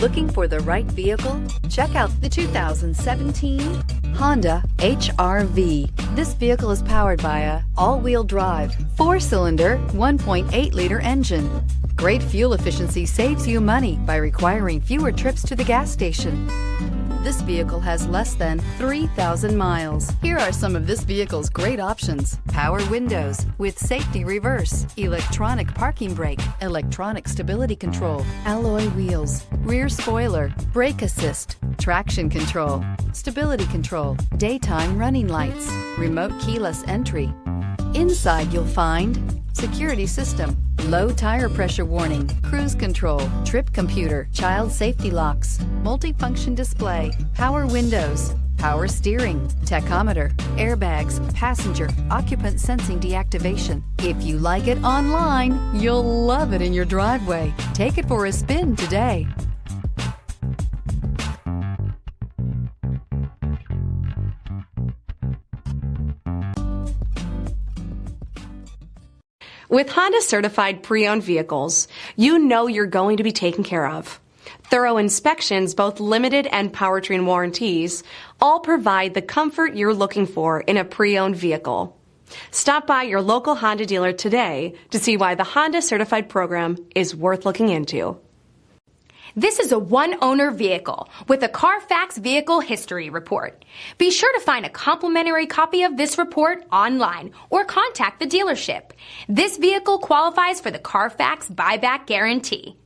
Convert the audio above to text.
Looking for the right vehicle? Check out the 2017 Honda HR-V. This vehicle is powered by a all-wheel drive, 4-cylinder, 1.8-liter engine. Great fuel efficiency saves you money by requiring fewer trips to the gas station. This vehicle has less than 3,000 miles. Here are some of this vehicle's great options: power windows with safety reverse, electronic parking brake, electronic stability control, alloy wheels, rear spoiler, brake assist, traction control, stability control, daytime running lights, remote keyless entry. Inside you'll find security system, low tire pressure warning, cruise control, trip computer, child safety locks, multifunction display, power windows, power steering, tachometer, airbags, passenger, occupant sensing deactivation. If you like it online, you'll love it in your driveway. Take it for a spin today. With Honda certified pre-owned vehicles, you know you're going to be taken care of. Thorough inspections, both limited and powertrain warranties, all provide the comfort you're looking for in a pre-owned vehicle. Stop by your local Honda dealer today to see why the Honda certified program is worth looking into. This is a one-owner vehicle with a Carfax Vehicle History Report. Be sure to find a complimentary copy of this report online or contact the dealership. This vehicle qualifies for the Carfax Buyback Guarantee.